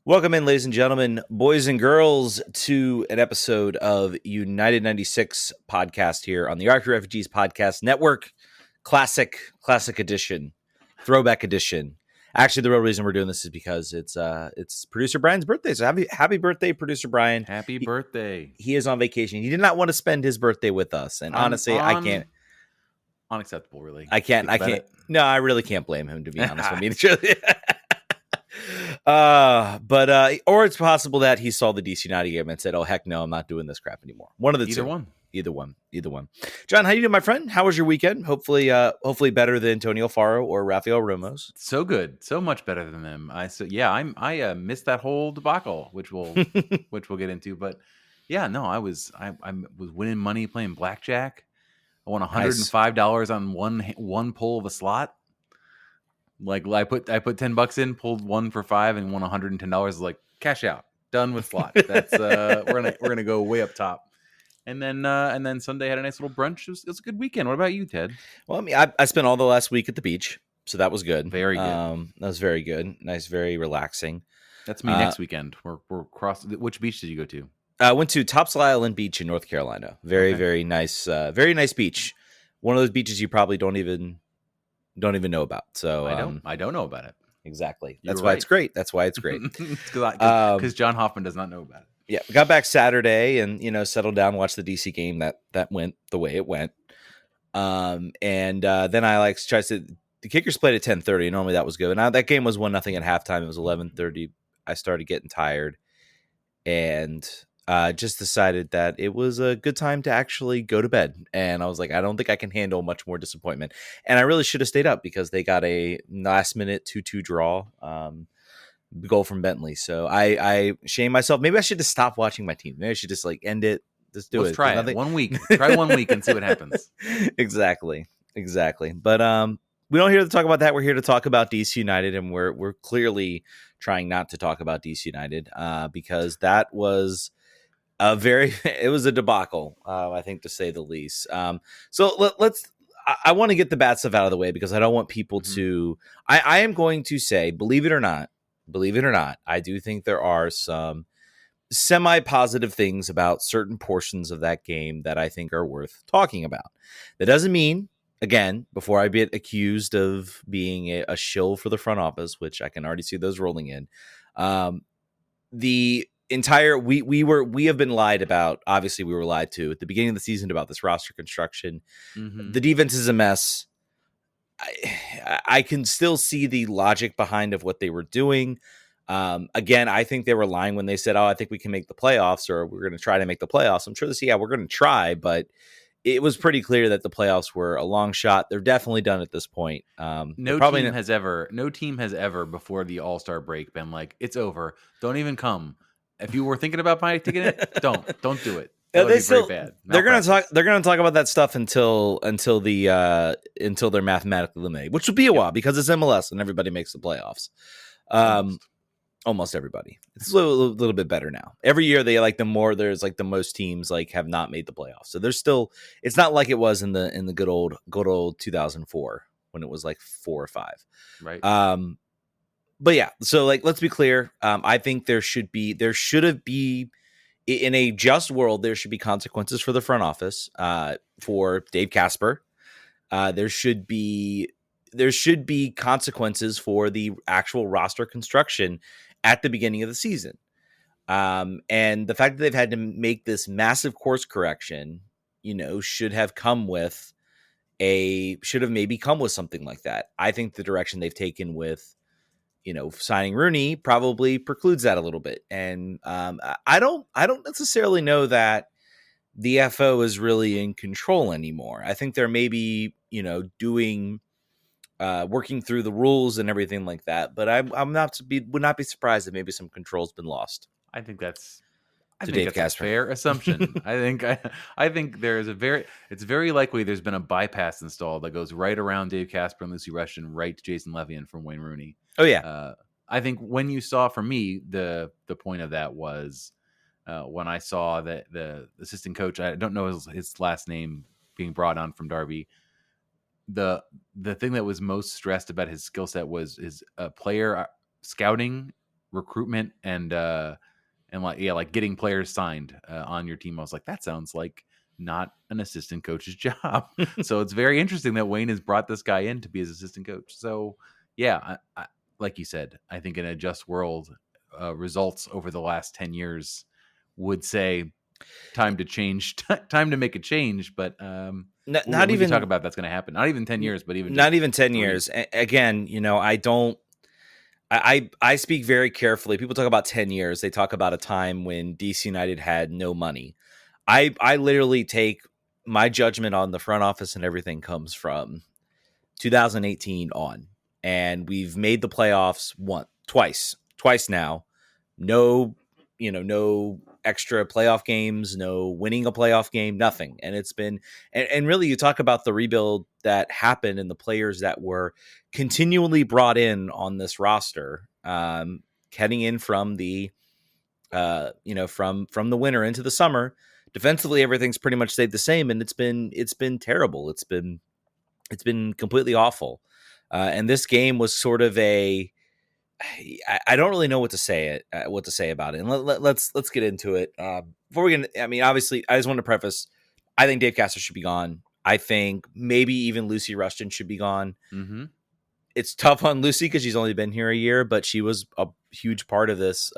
Welcome in, ladies and gentlemen, boys and girls, to an episode of United 96 podcast here on the RFK Refugees Podcast Network. Classic edition, throwback edition. Actually, the real reason we're doing this is because it's producer Brian's birthday. So happy birthday, producer Brian. Happy birthday. He is on vacation. He did not want to spend his birthday with us. And honestly, I can't. Unacceptable, really. I can't. No, I really can't blame him, to be honest with you. Or it's possible that he saw the DC United game and said, "Oh heck no, I'm not doing this crap anymore." One of the two. Either one. John, how you doing, my friend? How was your weekend? Hopefully better than Antonio Faro or Rafael Ramos. So good, so much better than them. I missed that whole debacle, which we'll get into. But yeah, no, I was winning money playing blackjack. I won $105 on one pull of a slot. Like I put $10 in, pulled one for $5, and won $110. Like cash out, done with slot. That's we're gonna go way up top. And then Sunday had a nice little brunch. It was a good weekend. What about you, Ted? Well, I mean, I spent all the last week at the beach, so that was good. Very good. That was very good. Nice, very relaxing. That's me next weekend. We're cross. Which beach did you go to? I went to Topsail Island Beach in North Carolina. Very nice. Very nice beach. One of those beaches you probably don't even know about. So I don't know about it. Exactly. That's why it's great. Because John Hoffman does not know about it. Yeah, got back Saturday and settled down, watched the DC game that went the way it went. Then I tried to. The Kickers played at 10:30. Normally that was good. Now that game was 1-0 at halftime. It was 11:30. I started getting tired, and just decided that it was a good time to actually go to bed. And I was like, I don't think I can handle much more disappointment. And I really should have stayed up because they got a last-minute 2-2 draw. Goal from Bentley. So I shame myself. Maybe I should just stop watching my team. Maybe I should just end it. Just do it. Let's try it. 1 week. Try 1 week and see what happens. Exactly. But we don't here to talk about that. We're here to talk about DC United, and we're clearly trying not to talk about DC United because that was it was a debacle, I think, to say the least. So let's. I want to get the bad stuff out of the way because I don't want people to. I am going to say, believe it or not, I do think there are some semi-positive things about certain portions of that game that I think are worth talking about. That doesn't mean, again, before I get accused of being a shill for the front office, which I can already see those rolling in, the entire we have been lied about. Obviously, we were lied to at the beginning of the season about this roster construction. The defense is a mess. I can still see the logic behind of what they were doing. Again, I think they were lying when they said, "Oh, I think we can make the playoffs," or "We're going to try to make the playoffs." I'm sure they say, "Yeah, we're going to try," but it was pretty clear that the playoffs were a long shot. They're definitely done at this point. No team has ever before the All-Star break been like, "It's over. Don't even come." If you were thinking about buying it, don't do it. That would be very bad. They're going to talk about that stuff until they're mathematically eliminated, which will be a while because it's MLS and everybody makes the playoffs. Almost everybody. It's a little bit better now. Every year they the most teams have not made the playoffs. So there's still, it's not like it was in the good old 2004 when it was 4 or 5. Right. But yeah, so let's be clear. I think there should have been in a just world, there should be consequences for the front office, for Dave Casper. There should be consequences for the actual roster construction at the beginning of the season. And the fact that they've had to make this massive course correction, should have maybe come with something like that. I think the direction they've taken with, signing Rooney probably precludes that a little bit. And I don't necessarily know that the FO is really in control anymore. I think they're maybe, working through the rules and everything like that. But would not be surprised if maybe some control's been lost. I think that's Dave Casper. A fair assumption. I think it's very likely there's been a bypass installed that goes right around Dave Casper and Lucy Rushton, right to Jason Levian from Wayne Rooney. Oh yeah. I think when you saw, for me, the point of that was when I saw that the assistant coach, I don't know his last name, being brought on from Derby. The thing that was most stressed about his skill set was his player scouting recruitment and like getting players signed on your team. I was like, that sounds like not an assistant coach's job. So it's very interesting that Wayne has brought this guy in to be his assistant coach. So yeah, like you said, I think in a just world, results over the last 10 years would say time to change, time to make a change. But Not we can talk even about that's going to happen. Not even 10 years, but even just not even 10 3. years. Again, I don't. I speak very carefully. People talk about 10 years. They talk about a time when DC United had no money. I literally take my judgment on the front office and everything comes from 2018 on. And we've made the playoffs twice now. No, no extra playoff games, no winning a playoff game, nothing. And it's been, and really you talk about the rebuild that happened and the players that were continually brought in on this roster, heading in from the, from the winter into the summer. Defensively, everything's pretty much stayed the same, and it's been terrible. It's been completely awful. And this game was sort of I don't really know what to say about it. And let's get into it. Before we get, I mean, obviously, I just want to preface. I think Dave Castro should be gone. I think maybe even Lucy Rushton should be gone. Mm-hmm. It's tough on Lucy because she's only been here a year, but she was a huge part of this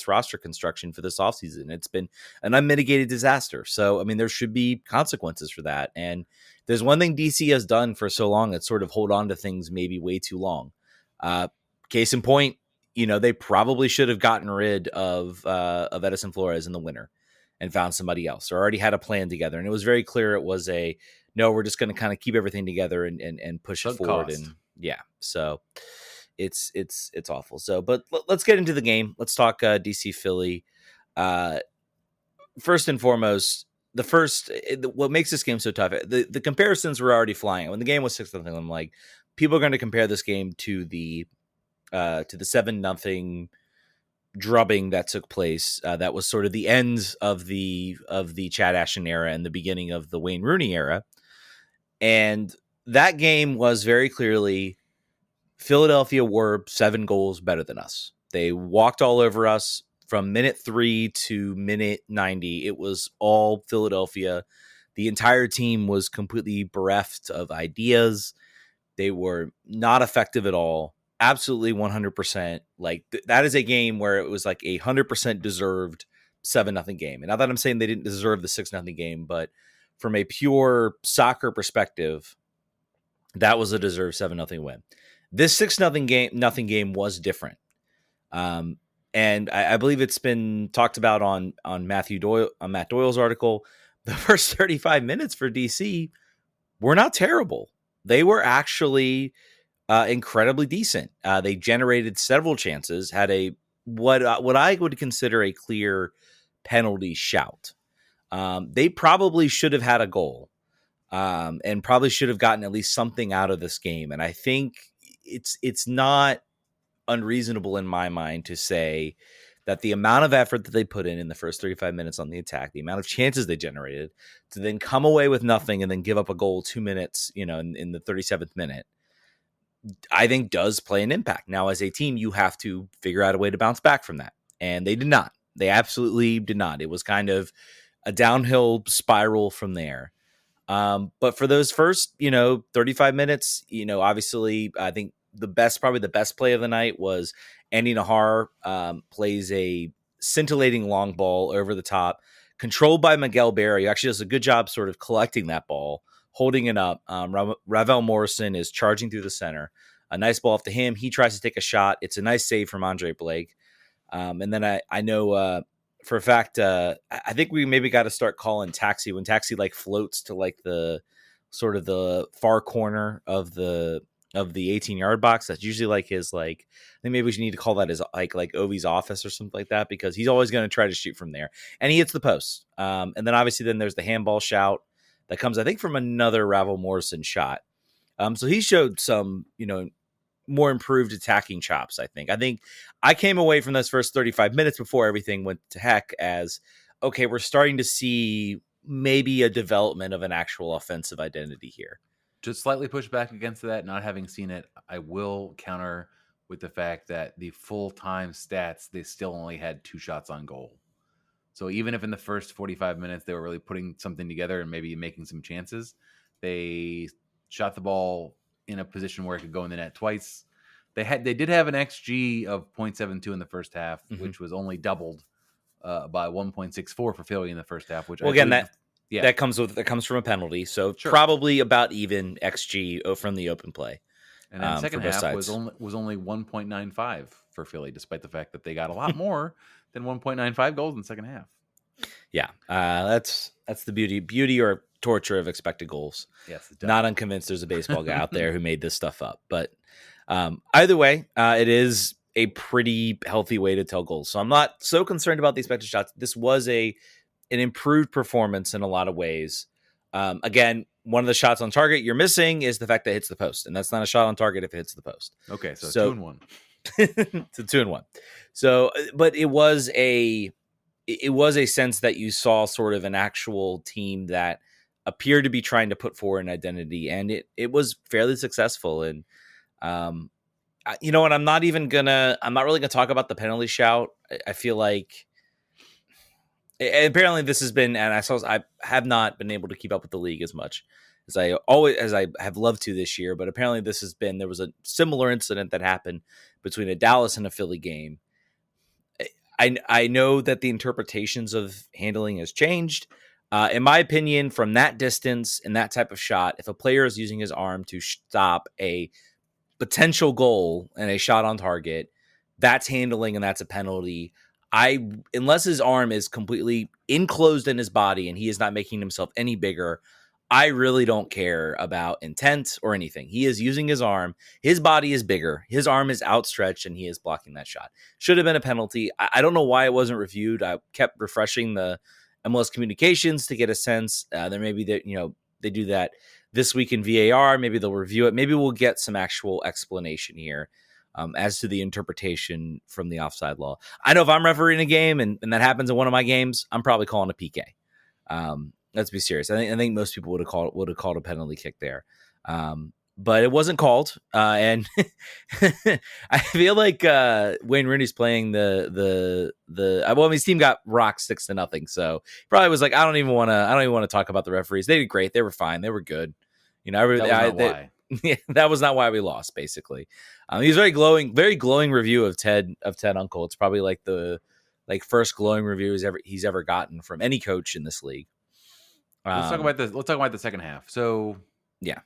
roster construction for this offseason. It's been an unmitigated disaster. So, I mean, there should be consequences for that. And there's one thing DC has done for so long, it's sort of hold on to things maybe way too long. Case in point, they probably should have gotten rid of Edison Flores in the winter and found somebody else, or already had a plan together. And it was very clear it was no, we're just going to kind of keep everything together and push it forward. And yeah, so it's awful. So, but let's get into the game. Let's talk DC Philly. First and foremost, what makes this game so tough, the comparisons were already flying. When the game was 6-0, I'm like, people are going to compare this game to the 7-0 drubbing that took place. That was sort of the end of the Chad Ashton era and the beginning of the Wayne Rooney era. And that game was very clearly Philadelphia were 7 goals better than us. They walked all over us from minute 3 to minute 90. It was all Philadelphia. The entire team was completely bereft of ideas. They were not effective at all. Absolutely 100%. Like that is a game where it was like 100% deserved 7-0 game. And not that I'm saying they didn't deserve the 6-0 game, but from a pure soccer perspective, that was a deserved 7-0 win. This 6-0 game was different. And I believe it's been talked about on Matt Doyle's article. The first 35 minutes for DC were not terrible. They were actually incredibly decent. They generated several chances, had what I would consider a clear penalty shout. They probably should have had a goal, and probably should have gotten at least something out of this game. And I think it's not unreasonable in my mind to say that the amount of effort that they put in the first 35 minutes on the attack, the amount of chances they generated, to then come away with nothing and then give up a goal 2 minutes, in the 37th minute, I think does play an impact. Now, as a team, you have to figure out a way to bounce back from that. And they did not. They absolutely did not. It was kind of a downhill spiral from there. But for those first, 35 minutes, obviously, I think probably the best play of the night was Andy Nahar plays a scintillating long ball over the top, controlled by Miguel Berry, who actually does a good job sort of collecting that ball, holding it up. Ravel Morrison is charging through the center. A nice ball off to him. He tries to take a shot. It's a nice save from Andre Blake. And then I know for a fact, I think we maybe got to start calling Taxi when Taxi like floats to like the sort of the far corner of the 18-yard box. That's usually like his I think maybe we should need to call that his like Ovi's office or something like that, because he's always going to try to shoot from there, and he hits the post. And then obviously then there's the handball shout that comes, I think, from another Ravel Morrison shot. So he showed some, more improved attacking chops. I think I came away from those first 35 minutes before everything went to heck as, okay, we're starting to see maybe a development of an actual offensive identity here. Just slightly push back against that, not having seen it. I will counter with the fact that the full-time stats, they still only had 2 shots on goal. So even if in the first 45 minutes they were really putting something together and maybe making some chances, they shot the ball in a position where it could go in the net twice. They did have an XG of 0.72 in the first half, which was only doubled by 1.64 for Philly in the first half. Which, well, I again, believe, that comes from a penalty, so Sure. probably about even XG from the open play. And then second for both half sides. was only 1.95 for Philly, despite the fact that they got a lot more than 1.95 goals in the second half. Yeah, that's the beauty or torture of expected goals. Yes, not unconvinced there's a baseball guy out there who made this stuff up, but either way, it is a pretty healthy way to tell goals. So I'm not so concerned about the expected shots. This was an improved performance in a lot of ways. Again, one of the shots on target you're missing is the fact that it hits the post, and that's not a shot on target if it hits the post. Okay, so 2-1. It's a 2-1. So, but it was a sense that you saw sort of an actual team that appeared to be trying to put forward an identity, and it was fairly successful. And you know what? I'm not really gonna talk about the penalty shout. I feel like apparently this has been, and I have not been able to keep up with the league as much as I have loved to this year. But apparently there was a similar incident that happened between a Dallas and a Philly game. I know that the interpretations of handling has changed. In my opinion, from that distance and that type of shot, if a player is using his arm to stop a potential goal and a shot on target, that's handling and that's a penalty. Unless his arm is completely enclosed in his body and he is not making himself any bigger, I really don't care about intent or anything. He is using his arm. His body is bigger. His arm is outstretched, and he is blocking that shot. Should have been a penalty. I don't know why it wasn't reviewed. I kept refreshing the MLS communications to get a sense. There may be that they do that this week in VAR. Maybe they'll review it. Maybe we'll get some actual explanation here as to the interpretation from the offside law. I know if I'm refereeing a game and that happens in one of my games, I'm probably calling a PK. Let's be serious. I think most people would have called a penalty kick there, but it wasn't called. And I feel like Wayne Rooney's playing his team got rocked 6-0, so he probably was like, I don't even want to talk about the referees. They did great. They were fine. They were good. That was not why. Yeah, that was not why we lost. Basically, he's very glowing review of Ted Uncle. It's probably like the first glowing review he's ever gotten from any coach in this league. Let's talk about this. Let's talk about the second half. So, yeah,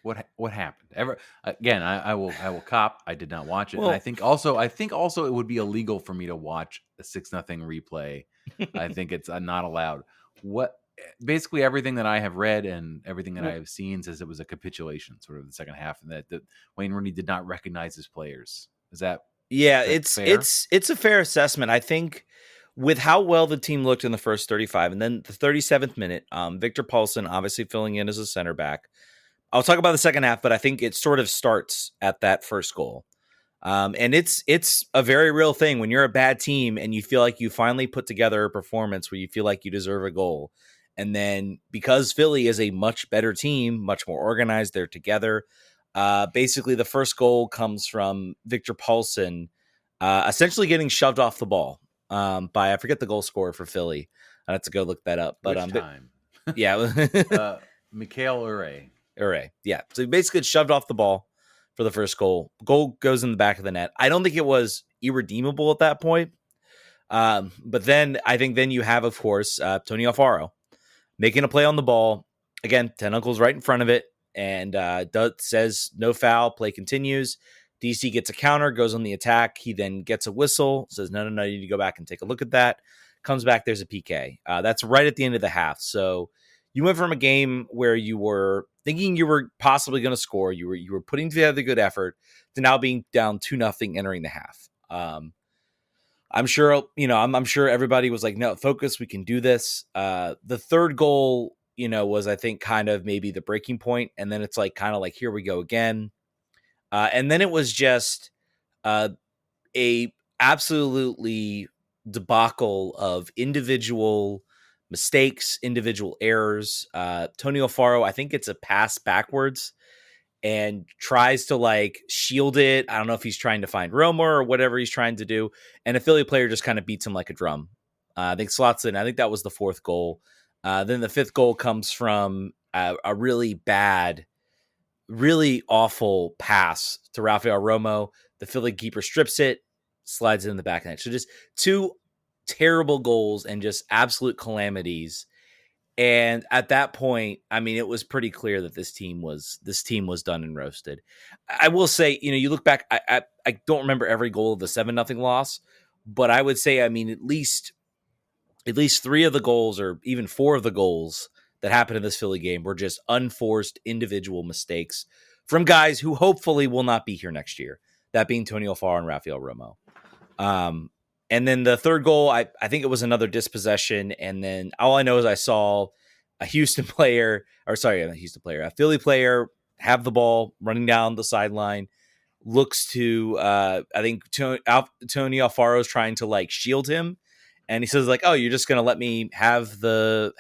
what happened? I will cop. I did not watch it, well, and I think also it would be illegal for me to watch a 6-0 replay. I think it's not allowed. Basically everything that I have read and everything that I have seen says it was a capitulation, sort of the second half, and that Wayne Rooney did not recognize his players. Is that? Yeah, is that fair? It's a fair assessment. I think with how well the team looked in the first 35 and then the 37th minute, Victor Paulsen obviously filling in as a center back. I'll talk about the second half, but I think it sort of starts at that first goal. And it's a very real thing when you're a bad team and you feel like you finally put together a performance where you feel like you deserve a goal. And then because Philly is a much better team, much more organized, they're together. Basically, the first goal comes from Victor Paulsen essentially getting shoved off the ball by, I forget the goal scorer for Philly. I have to go look that up. But Which time? Yeah. Mikhail Ure. Yeah. So he basically gets shoved off the ball for the first goal. Goal goes in the back of the net. I don't think it was irredeemable at that point. But then I think you have, of course, Tony Alfaro making a play on the ball. Again, Ten Uncle's right in front of it. And says no foul, play continues. DC gets a counter, goes on the attack. He then gets a whistle, says, no, you need to go back and take a look at that. Comes back, there's a PK. That's right at the end of the half. So you went from a game where you were thinking you were possibly going to score, you were putting together good effort, to now being down 2-0 entering the half. I'm sure, I'm sure everybody was like, no, focus, we can do this. The third goal, was, I think, kind of maybe the breaking point. And then it's kind of like, here we go again. And then it was just a absolutely debacle of individual mistakes, individual errors. Tony Alfaro, I think it's a pass backwards. and tries to like shield it. I don't know if he's trying to find Romo or whatever he's trying to do. And a Philly player just kind of beats him like a drum. I think slots in. I think that was the fourth goal. Then the fifth goal comes from a really bad, really awful pass to Rafael Romo. The Philly keeper strips it, slides it in the back net. So just two terrible goals and just absolute calamities. And at that point, I mean, it was pretty clear that this team was done and roasted. I will say, you look back, I don't remember every goal of the 7-0 loss, but I would say, I mean, at least 3 of the goals or even 4 of the goals that happened in this Philly game were just unforced individual mistakes from guys who hopefully will not be here next year. That being Tony Alfaro and Rafael Romo. And then the third goal, I think it was another dispossession. And then all I know is I saw a Philly player have the ball running down the sideline, looks to, I think Tony Alfaro is trying to like shield him. And he says like, oh, you're just going to let me have the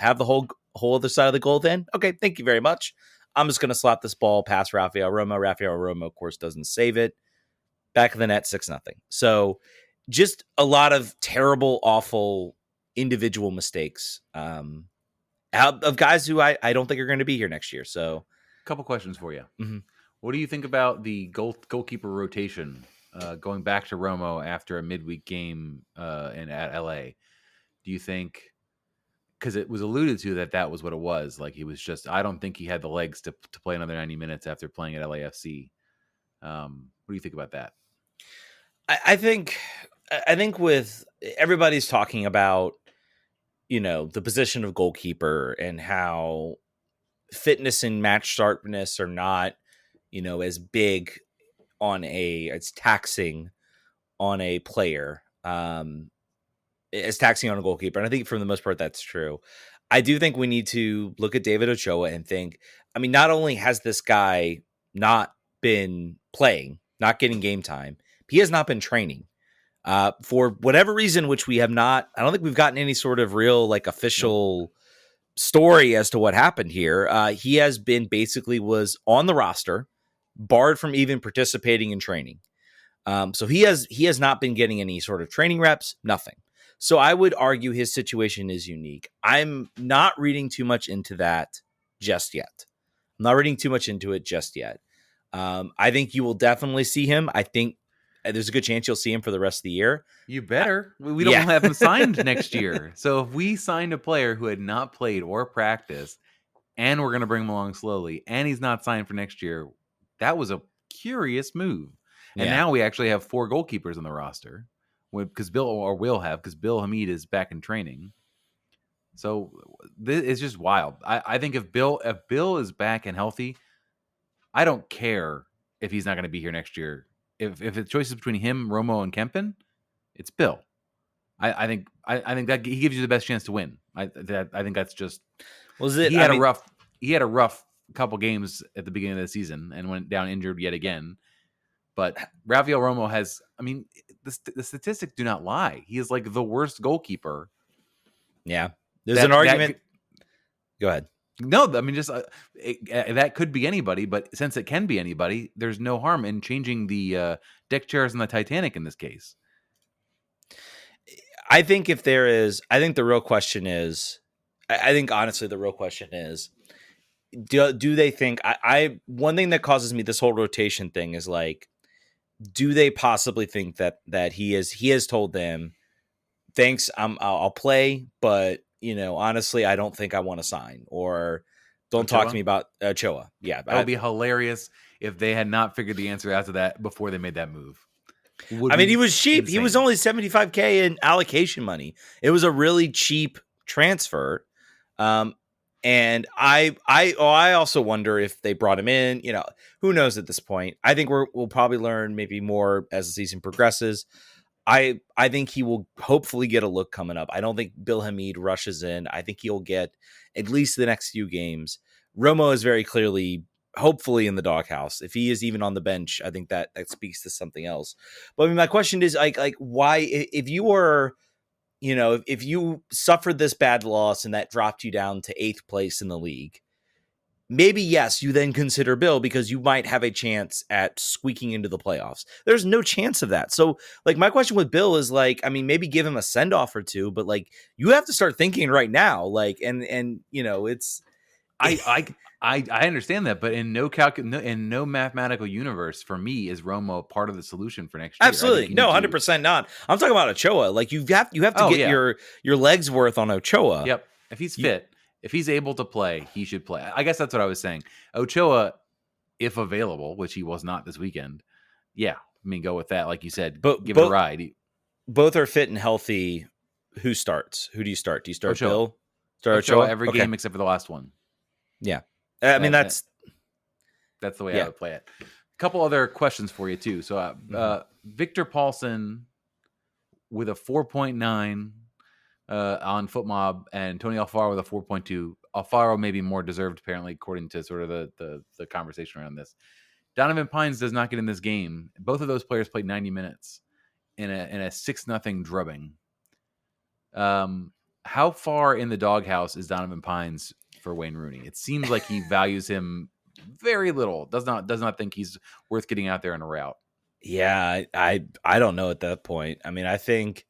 whole other side of the goal then? Okay, thank you very much. I'm just going to slap this ball past Rafael Romo. Rafael Romo, of course, doesn't save it. Back of the net, 6-0. So just a lot of terrible, awful individual mistakes of guys who I don't think are going to be here next year. So a couple questions for you. Mm-hmm. What do you think about the goalkeeper rotation going back to Romo after a midweek game at LA? Do you think, because it was alluded to that was what it was, like he was just, I don't think he had the legs to play another 90 minutes after playing at LAFC. What do you think about that? I think with everybody's talking about, the position of goalkeeper and how fitness and match sharpness are not, as big it's taxing on a player, as taxing on a goalkeeper. And I think for the most part, that's true. I do think we need to look at David Ochoa and think, I mean, not only has this guy not been playing, not getting game time, he has not been training for whatever reason, which we have not. I don't think we've gotten any sort of real like official story as to what happened here. He has been was on the roster, barred from even participating in training. So he has not been getting any sort of training reps, nothing. So I would argue his situation is unique. I'm not reading too much into that just yet. I'm not reading too much into it just yet. I think you will definitely see him. I think there's a good chance you'll see him for the rest of the year. You better. We don't have him signed next year. So if we signed a player who had not played or practiced, and we're going to bring him along slowly, and he's not signed for next year, that was a curious move. And now we actually have 4 goalkeepers on the roster, because Bill Hamid is back in training. So this is just wild. I think if Bill is back and healthy, I don't care if he's not going to be here next year. If the choice is between him, Romo, and Kempen, it's Bill. I think that he gives you the best chance to win. I think that's just. He had a rough couple games at the beginning of the season and went down injured yet again. But Rafael Romo has. I mean, the statistics do not lie. He is like the worst goalkeeper. Yeah, there's an argument. Go ahead. No, I mean, just that could be anybody, but since it can be anybody, there's no harm in changing the deck chairs in the Titanic in this case. I think the real question is, honestly, the real question is, do they think, one thing that causes me this whole rotation thing is like, do they possibly think that he has told them, thanks, I'll play, but honestly, I don't think I want to sign, or don't talk to me about Ochoa. Yeah. That would be hilarious if they had not figured the answer out to that before they made that move. I mean, he was cheap. Insane. He was only $75K in allocation money. It was a really cheap transfer. And I also wonder if they brought him in, who knows at this point. I think we'll probably learn maybe more as the season progresses. I think he will hopefully get a look coming up. I don't think Bill Hamid rushes in. I think he'll get at least the next few games. Romo is very clearly, hopefully, in the doghouse. If he is even on the bench, I think that speaks to something else. But I mean, my question is like why, if you were, if you suffered this bad loss and that dropped you down to 8th place in the league, maybe yes, you then consider Bill because you might have a chance at squeaking into the playoffs. There's no chance of that. So like my question with Bill is like, I mean, maybe give him a send off or two, but like you have to start thinking right now. Like, and you know, it's I understand that, but in in no mathematical universe for me is Romo part of the solution for next year. I think absolutely you no, need to. 100% not. I'm talking about Ochoa. Like you have to Oh get yeah, your legs worth on Ochoa. yep. If he's You, fit, if he's able to play, he should play. I guess that's what I was saying. Ochoa, if available, which he was not this weekend, yeah, I mean, go with that. Like you said, but give it a ride. both are fit and healthy. Who starts? Who do you start? Do you start Ochoa, Bill? Start Ochoa Ochoa? every Okay. game except for the last one. Yeah. I mean, That, that's that's the way I yeah. would play it. A couple other questions for you too. So Victor Paulson with a 4.9 on FootMob and Tony Alfaro with a 4.2. Alfaro maybe more deserved, apparently, according to sort of the conversation around this. Donovan Pines does not get in this game. Both of those players played 90 minutes in a 6-0 drubbing. How far in the doghouse is Donovan Pines for Wayne Rooney? It seems like he values him very little. Does not think he's worth getting out there in a route. Yeah, I don't know at that point. I mean, I think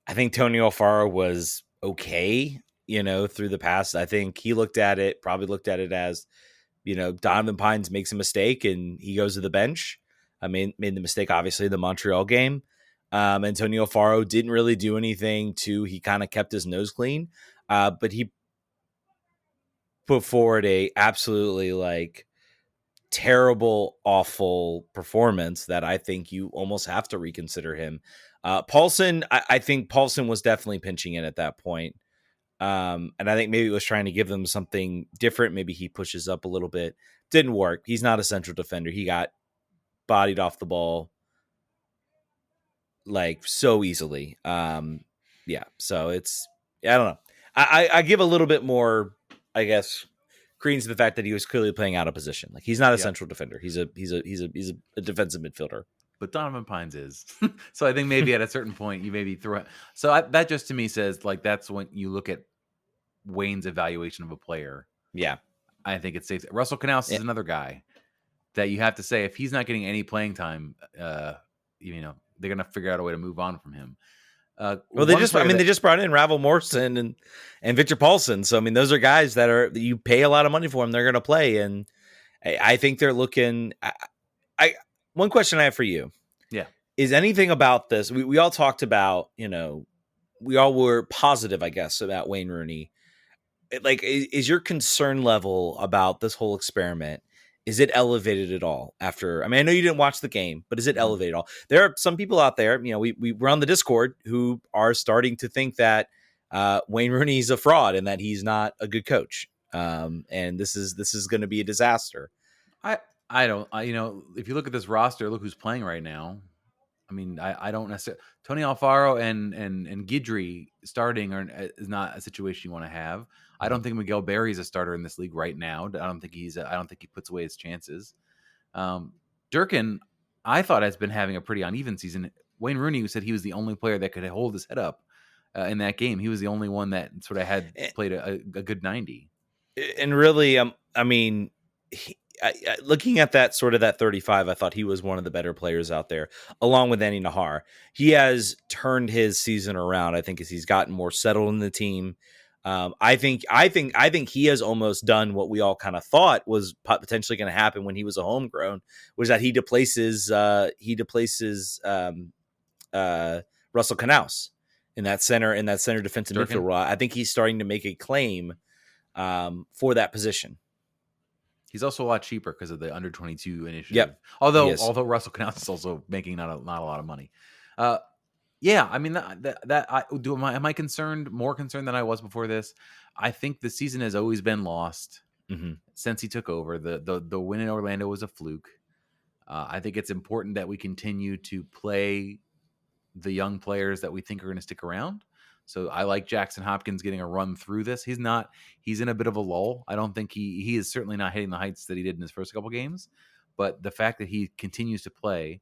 Tony Alfaro was okay, you know, through the past. I think he probably looked at it as, you know, Donovan Pines makes a mistake and he goes to the bench. I mean, made the mistake, obviously, the Montreal game. Antonio Alfaro didn't really do anything he kind of kept his nose clean. But he put forward a absolutely like terrible, awful performance that I think you almost have to reconsider him. Paulson, I think Paulson was definitely pinching in at that point. And I think maybe it was trying to give them something different. Maybe he pushes up a little bit. Didn't work. He's not a central defender. He got bodied off the ball like so easily. Yeah. So I don't know. I give a little bit more, I guess, credence to the fact that he was clearly playing out of position. Like he's not a central defender. He's a defensive midfielder. But Donovan Pines is. So I think maybe at a certain point you maybe throw it. So that just to me says like that's when you look at Wayne's evaluation of a player. Yeah. I think it's safe. Russell Canals is another guy that you have to say if he's not getting any playing time, you know, they're going to figure out a way to move on from him. Well, they just brought in Ravel Morrison and Victor Paulson. So, I mean, those are guys that you pay a lot of money for them. They're going to play. And I think they're looking, one question I have for you. Yeah. Is anything about this? We all talked about, you know, we all were positive, I guess, about Wayne Rooney. Like, is your concern level about this whole experiment, is it elevated at all after? I mean, I know you didn't watch the game, but is it elevated at all? There are some people out there, you know, we're on the Discord who are starting to think that Wayne Rooney is a fraud and that he's not a good coach. And this is going to be a disaster. I don't, you know, if you look at this roster, look who's playing right now. I mean, I don't necessarily. Tony Alfaro and Guidry starting is not a situation you want to have. I don't think Miguel Berry is a starter in this league right now. I don't think he puts away his chances. Durkin, I thought has been having a pretty uneven season. Wayne Rooney said he was the only player that could hold his head up in that game. He was the only one that sort of had played a good 90. And really, I mean, looking at that 35, I thought he was one of the better players out there, along with Andy Nahar. He has turned his season around, I think, as he's gotten more settled in the team. I think he has almost done what we all kind of thought was potentially going to happen when he was a homegrown, was that he displaces Russell Canals in that center defensive midfield role. I think he's starting to make a claim for that position. He's also a lot cheaper because of the under 22 initiative. Yep. Although Russell Canals is also making not a lot of money. Yeah, I mean am I more concerned than I was before this? I think the season has always been lost since he took over. The win in Orlando was a fluke. I think it's important that we continue to play the young players that we think are going to stick around. So I like Jackson Hopkins getting a run through this. He's in a bit of a lull. I don't think he is certainly not hitting the heights that he did in his first couple games, but the fact that he continues to play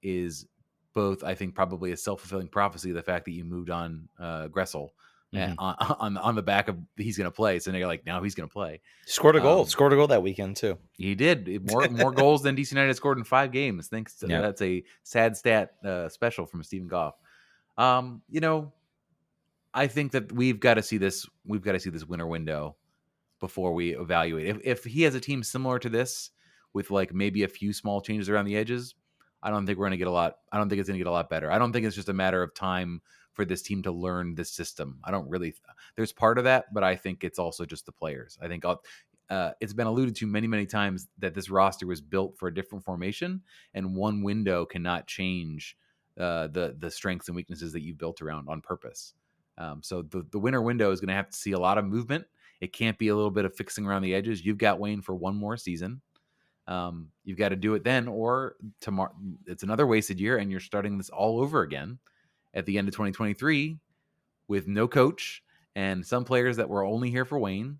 is both, I think, probably a self-fulfilling prophecy of the fact that you moved on Gressel Mhm. on the back of he's going to play. So now you're like, now he's going to play. Scored a goal that weekend too. He did more goals than DC United scored in 5 games. Thanks to, Yeah. that's a sad stat special from Stephen Goff. I think that we've got to see this winter window before we evaluate. If he has a team similar to this with like maybe a few small changes around the edges, I don't think we're going to get a lot. I don't think it's going to get a lot better. I don't think it's just a matter of time for this team to learn this system. I don't really. There's part of that, but I think it's also just the players. I think it's been alluded to many, many times that this roster was built for a different formation, and one window cannot change the strengths and weaknesses that you built around on purpose. So the winter window is going to have to see a lot of movement. It can't be a little bit of fixing around the edges. You've got Wayne for one more season. You've got to do it then, or tomorrow it's another wasted year, and you're starting this all over again at the end of 2023 with no coach and some players that were only here for Wayne,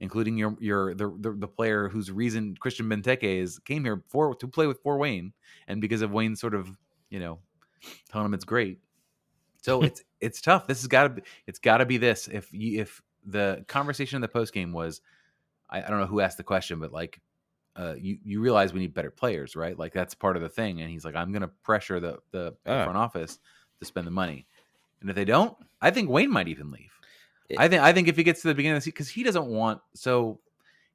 including the player whose reason Christian Benteke came here to play for Wayne, and because of Wayne's sort of telling him it's great. So it's tough. This has got to be this. If the conversation in the post game was, I don't know who asked the question, but like, you realize we need better players, right? Like that's part of the thing. And he's like, I'm going to pressure the front office to spend the money. And if they don't, I think Wayne might even leave. I think if he gets to the beginning of the season, because he doesn't want, so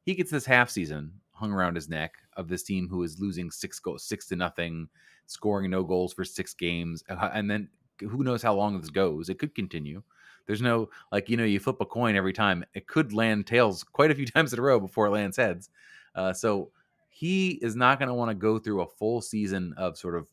he gets this half season hung around his neck of this team who is losing 6-0, scoring no goals for 6 games, and then who knows how long this goes? It could continue. There's no you flip a coin every time. It could land tails quite a few times in a row before it lands heads. So he is not going to want to go through a full season of sort of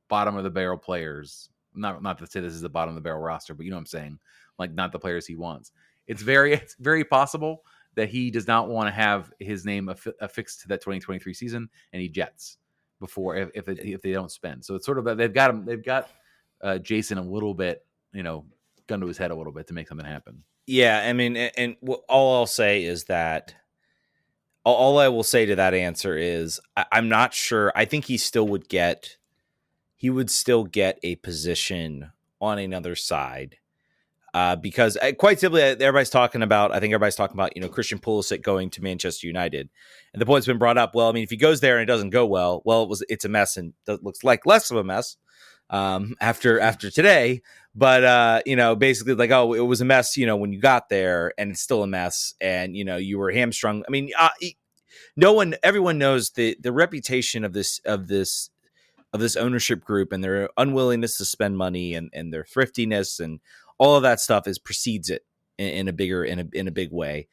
bottom of the barrel players. Not to say this is the bottom of the barrel roster, but you know what I'm saying? Like not the players he wants. It's very possible that he does not want to have his name affixed to that 2023 season, and he jets before if they don't spend. So it's sort of that they've got Jason a little bit, gun to his head a little bit to make something happen. Yeah, I mean, and all I'll say is that all I will say to that answer is I'm not sure. I think he would still get a position on another side because quite simply, everybody's talking about Christian Pulisic going to Manchester United, and the point's been brought up. Well, I mean, if he goes there and it doesn't go well, it's a mess and it looks like less of a mess after today. But basically like, oh, it was a mess, when you got there, and it's still a mess, and you were hamstrung. I mean, everyone knows the reputation of this ownership group and their unwillingness to spend money and their thriftiness and all of that stuff precedes it in a big way.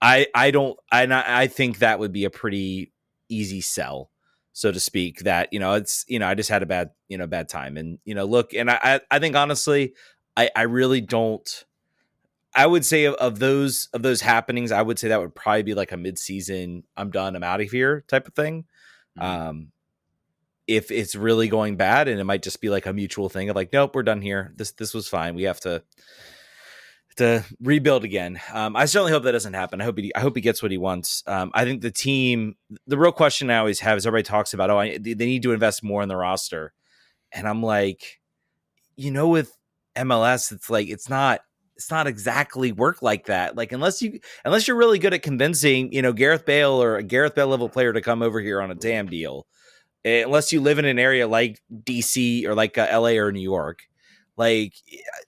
I think that would be a pretty easy sell, so to speak, that, I just had a bad time. And, look, and I think honestly, I really don't, I would say of those happenings, I would say that would probably be like a mid-season, I'm done, I'm out of here type of thing. Mm-hmm. If it's really going bad, and it might just be like a mutual thing of like, nope, we're done here. This was fine. We have to rebuild again. I certainly hope that doesn't happen. I hope he gets what he wants. I think the team, the real question I always have is everybody talks about, they need to invest more in the roster. And I'm like, with MLS, it's like, it's not exactly work like that. Like, unless you're really good at convincing, Gareth Bale or a Gareth Bale level player to come over here on a damn deal, unless you live in an area like DC or like LA or New York. Like,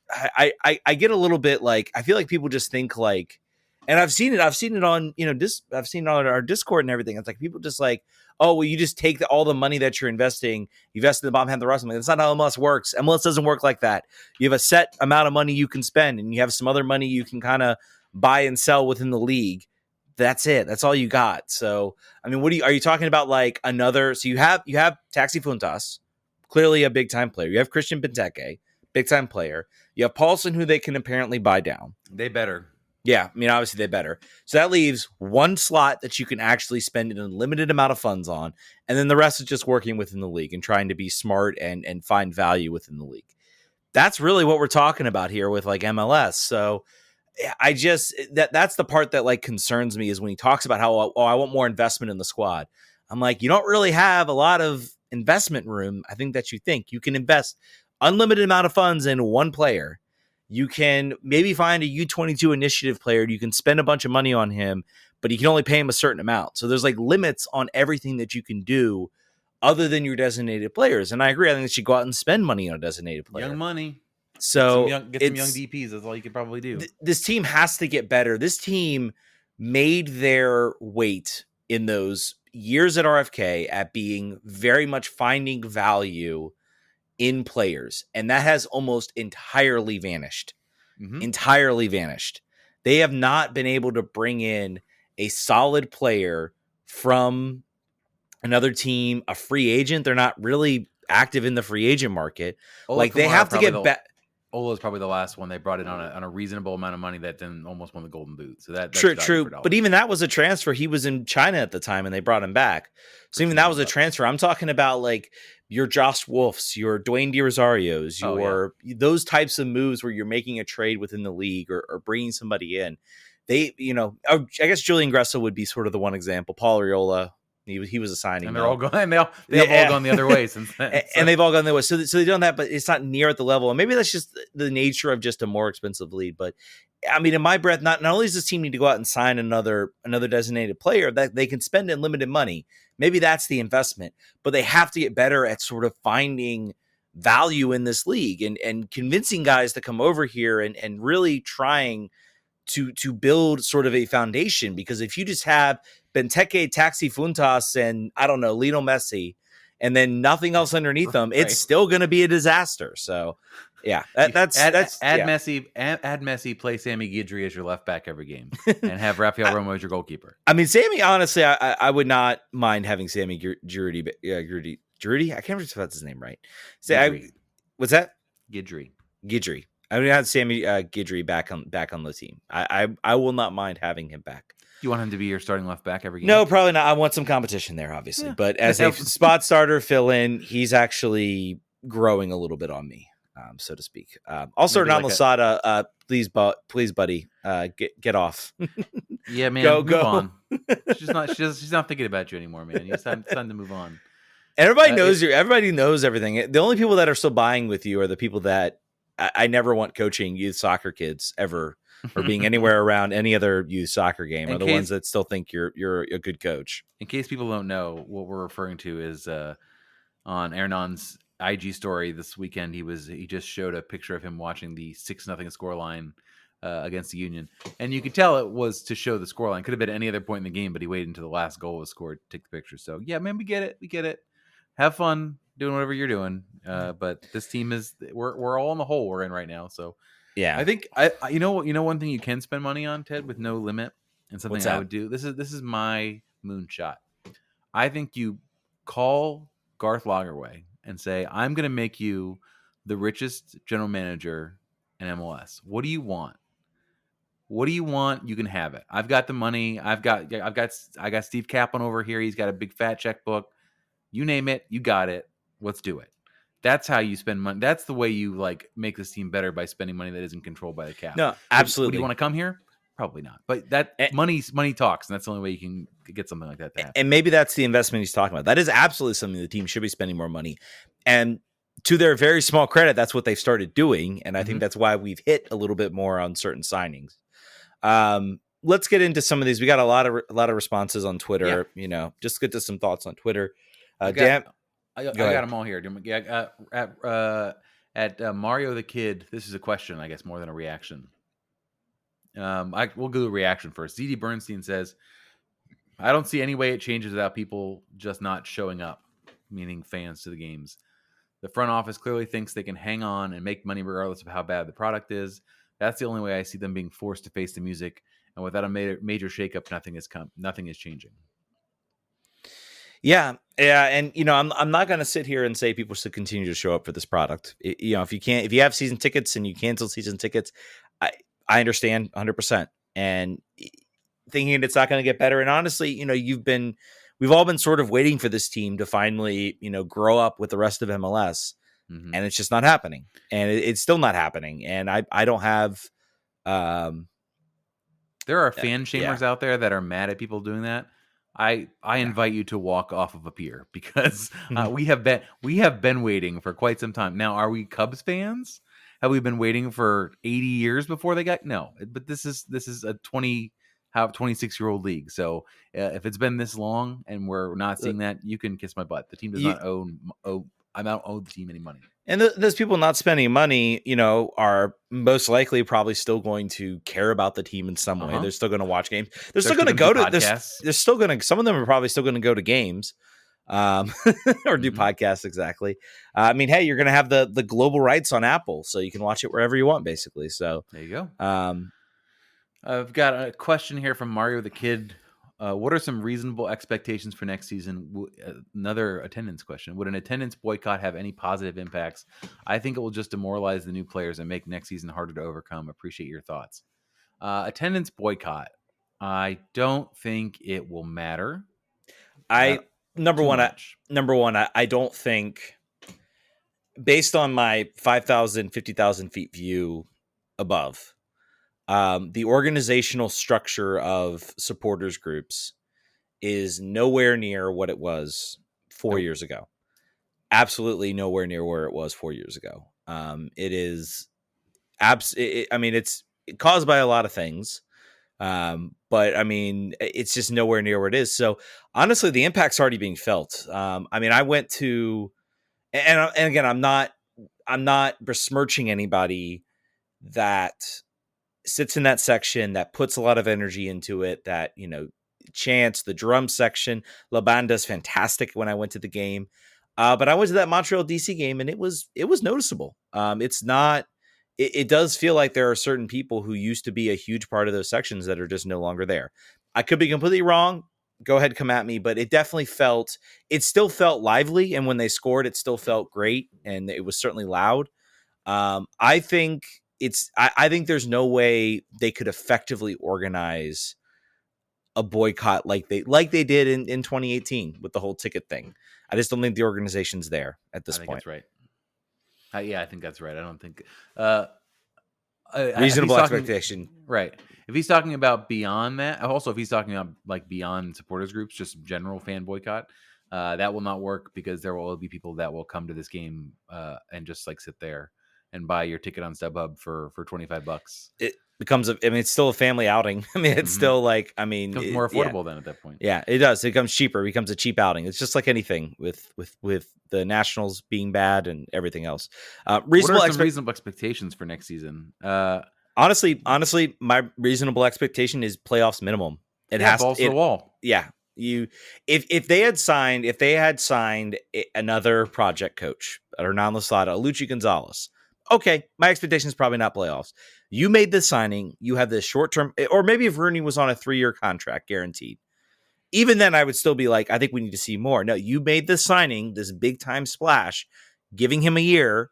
I get a little bit like, I feel like people just think like, and I've seen it on, I've seen it on our Discord and everything. It's like people just like, oh, well, you just take all the money that you're investing, you invest in the bottom half of the roster. Like, that's not how MLS works. MLS doesn't work like that. You have a set amount of money you can spend, and you have some other money you can kind of buy and sell within the league. That's it. That's all you got. So, I mean, are you talking about like another? So you have Taxi Funtas, clearly a big time player. You have Christian Benteke, big time player. You have Paulson, who they can apparently buy down. They better. Yeah, I mean, obviously they better. So that leaves one slot that you can actually spend an unlimited amount of funds on, and then the rest is just working within the league and trying to be smart and find value within the league. That's really what we're talking about here with like MLS. So I just that's the part that like concerns me, is when he talks about how, I want more investment in the squad. I'm like, you don't really have a lot of investment room. I think that you can invest unlimited amount of funds in one player. You can maybe find a U22 initiative player. You can spend a bunch of money on him, but you can only pay him a certain amount. So there's like limits on everything that you can do other than your designated players. And I agree. I think they should go out and spend money on a designated player. Young money. So get some young DPs. That's all you could probably do. This team has to get better. This team made their weight in those years at RFK at being very much finding value in players. And that has almost entirely vanished. Entirely vanished. They have not been able to bring in a solid player from another team, a free agent. They're not really active in the free agent market. Like they have to get back. Ola is probably the last one they brought in on a reasonable amount of money that then almost won the Golden Boot. So that's true. But even that was a transfer. He was in China at the time, and they brought him back. So even that was a transfer. I'm talking about like your Josh Wolfs, your Dwayne DiRosarios, those types of moves where you're making a trade within the league or bringing somebody in. They, I guess Julian Gressel would be sort of the one example. Paul Arriola. He was a signing, and they're all going. They have all gone the other way since then, and they've all gone the other way. So they've done that, but it's not near at the level. And maybe that's just the nature of just a more expensive league. But I mean, in my breath, not only does this team need to go out and sign another designated player that they can spend in limited money. Maybe that's the investment, but they have to get better at sort of finding value in this league and convincing guys to come over here and really trying to build sort of a foundation. Because if you just have Benteke, Taxi Funtas, and I don't know, Lionel Messi, and then nothing else underneath them, it's still going to be a disaster. So, yeah, that's Messi, play Sammy Guidry as your left back every game, and have Rafael Romo as your goalkeeper. I mean, Sammy, honestly, I would not mind having Sammy Guidry. I can't remember if that's his name right. What's that? Guidry. I would have Sammy Guidry back on the team. I will not mind having him back. You want him to be your starting left back every game? No, probably not. I want some competition there, obviously. Yeah. But as a spot starter, fill in, he's actually growing a little bit on me, so to speak. Also, Hernan Losada, please, buddy, get off. Yeah, man, move on. She's not thinking about you anymore, man. It's time to move on. Everybody knows you. Everybody knows everything. The only people that are still buying with you are the people that I never want coaching youth soccer kids ever. Or being anywhere around any other youth soccer game are the ones that still think you're a good coach. In case people don't know, what we're referring to is on Hernan's IG story this weekend. He just showed a picture of him watching the 6-0 scoreline against the Union, and you could tell it was to show the scoreline. Could have been any other point in the game, but he waited until the last goal was scored to take the picture. So yeah, man, we get it. Have fun doing whatever you're doing. But this team we're all in the hole we're in right now. So. Yeah, I think you know one thing you can spend money on, Ted, with no limit, and something I would do. This is my moonshot. I think you call Garth Lagerwey and say, "I'm going to make you the richest general manager in MLS. What do you want? What do you want? You can have it. I've got the money. I got Steve Kaplan over here. He's got a big fat checkbook. You name it, you got it. Let's do it." That's how you spend money. That's the way you make this team better, by spending money that isn't controlled by the cap. No, absolutely. Do you want to come here? Probably not. But money talks, and that's the only way you can get something like that to happen. And maybe that's the investment he's talking about. That is absolutely something the team should be spending more money. And to their very small credit, that's what they've started doing. And I think that's why we've hit a little bit more on certain signings. Let's get into some of these. We got a lot of responses on Twitter. Yeah. Just get to some thoughts on Twitter. I got them all here. At Mario the Kid, this is a question, I guess, more than a reaction. We'll do a reaction first. ZD Bernstein says, "I don't see any way it changes without people just not showing up," meaning fans, to the games. "The front office clearly thinks they can hang on and make money regardless of how bad the product is. That's the only way I see them being forced to face the music. And without a major shakeup, nothing is changing." Yeah, and I'm not going to sit here and say people should continue to show up for this product. If you have season tickets and you cancel season tickets, I understand 100%. And thinking it's not going to get better. And honestly, we've all been sort of waiting for this team to finally, grow up with the rest of MLS, and it's just not happening. And it's still not happening. And I don't have. There are fan shamers out there that are mad at people doing that. I invite you to walk off of a pier, because we have been waiting for quite some time. Now, are we Cubs fans? Have we been waiting for 80 years before they got? No, but this is a 26-year-old league. So if it's been this long and we're not seeing that, you can kiss my butt. The team does not owe. I don't owe the team any money. And those people not spending money, are most likely probably still going to care about the team in some way. They're still going to watch games. They're still going to go to podcasts. They're still going to. Some of them are probably still going to go to games, or do podcasts. Exactly. I mean, hey, you're going to have the global rights on Apple, so you can watch it wherever you want, basically. So there you go. I've got a question here from Mario the Kid. What are some reasonable expectations for next season? Another attendance question. Would an attendance boycott have any positive impacts? I think it will just demoralize the new players and make next season harder to overcome. Appreciate your thoughts. Attendance boycott. I don't think it will matter. Number one, I don't think, based on my 5,000, 50,000 feet view above, the organizational structure of supporters groups is nowhere near what it was 4 years ago. Absolutely nowhere near where it was 4 years ago. It is it's caused by a lot of things. But I mean, it's just nowhere near where it is. So honestly, the impact's already being felt. I went to, and again, I'm not besmirching anybody that sits in that section, that puts a lot of energy into it, that, chants, the drum section. La Banda's fantastic when I went to the game. But I went to that Montreal DC game and it was noticeable. It does feel like there are certain people who used to be a huge part of those sections that are just no longer there. I could be completely wrong. Go ahead, come at me. But it definitely still felt lively. And when they scored, it still felt great. And it was certainly loud. I think there's no way they could effectively organize a boycott like they did in 2018 with the whole ticket thing. I just don't think the organization's there at this point. That's right. I think that's right. I don't think reasonable expectation. Right. If he's talking about beyond that, also if he's talking about like beyond supporters groups, just general fan boycott, that will not work because there will be people that will come to this game and just like sit there and buy your ticket on StubHub for $25. It becomes it's still a family outing. It's still like, it's more affordable then at that point. Yeah, it does. It becomes cheaper. It becomes a cheap outing. It's just like anything with the Nationals being bad and everything else. Reasonable expectations for next season? Honestly, my reasonable expectation is playoffs minimum. It has balls to the wall. Yeah. If they had signed another project coach, Hernan Losada, Luchi Gonzalez, okay, my expectation is probably not playoffs. You made this signing. You have this short term, or maybe if Rooney was on a 3-year contract guaranteed, even then I would still be like, I think we need to see more. No, you made this signing, this big time splash, giving him a year.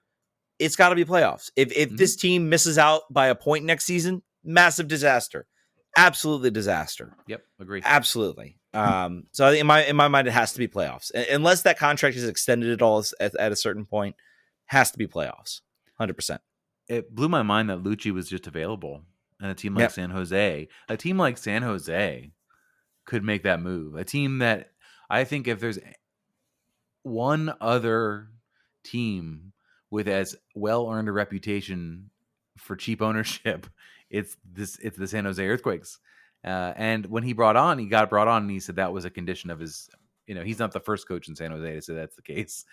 It's got to be playoffs. If this team misses out by a point next season, massive disaster, absolutely disaster. Yep, agree. Absolutely. So I think in my mind, it has to be playoffs, unless that contract is extended at all at a certain point. Has to be playoffs. 100%. It blew my mind that Lucci was just available, and a team like San Jose could make that move. A team that I think if there's one other team with as well earned a reputation for cheap ownership, it's the San Jose Earthquakes. And when he got brought on, and he said that was a condition of his. He's not the first coach in San Jose to say that's the case.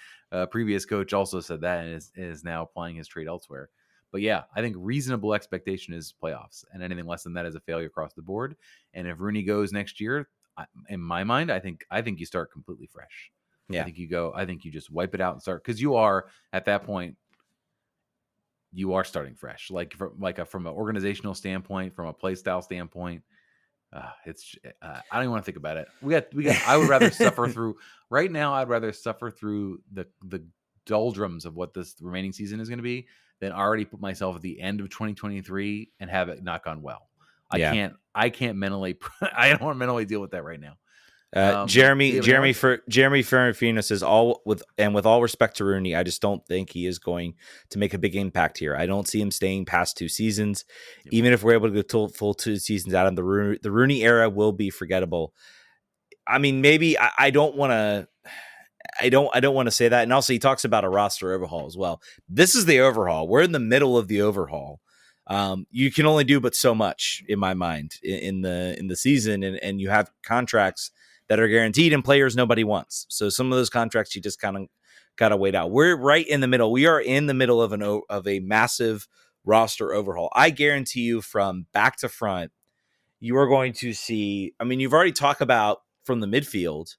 Previous coach also said that and is now applying his trade elsewhere. But yeah, I think reasonable expectation is playoffs, and anything less than that is a failure across the board. And if Rooney goes next year, in my mind, I think you start completely fresh. Yeah, I think you just wipe it out and start, because you are at that point. You are starting fresh, from an organizational standpoint, from a play style standpoint. I don't even want to think about it. We got. I would rather suffer through right now. I'd rather suffer through the doldrums of what this remaining season is going to be than already put myself at the end of 2023 and have it not gone well. I can't mentally. I don't want to mentally deal with that right now. Jeremy Ferrafino says, with all respect to Rooney, I just don't think he is going to make a big impact here. I don't see him staying past 2 seasons. Yep. Even if we're able to go full 2 seasons out of the Rooney era will be forgettable. Maybe I don't want to. I don't want to say that. And also he talks about a roster overhaul as well. This is the overhaul. We're in the middle of the overhaul. You can only do but so much in my mind in the season, and you have contracts that are guaranteed and players nobody wants. So some of those contracts you just kind of got to wait out. We're right in the middle. We are in the middle of a massive roster overhaul. I guarantee you from back to front, you are going to see, I mean, you've already talked about from the midfield,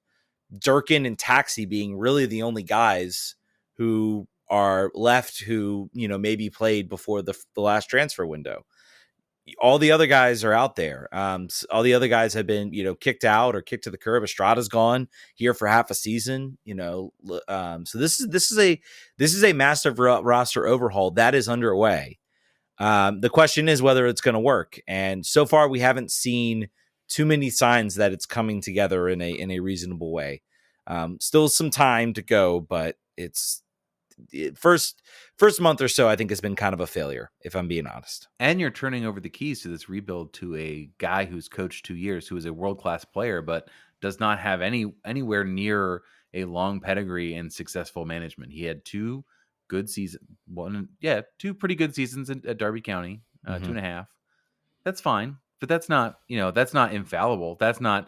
Durkin and Taxi being really the only guys who are left who, maybe played before the last transfer window. All the other guys are out there. All the other guys have been, kicked out or kicked to the curb. Estrada's gone here for half a season, so this is a massive roster overhaul that is underway. The question is whether it's going to work. And so far we haven't seen too many signs that it's coming together in a reasonable way. Still some time to go, but first month or so, I think has been kind of a failure, if I'm being honest. And you're turning over the keys to this rebuild to a guy who's coached 2 years, who is a world-class player, but does not have anywhere near a long pedigree in successful management. He had 2 good seasons, 2 pretty good seasons at Derby County, 2.5. That's fine, but that's not infallible. That's not,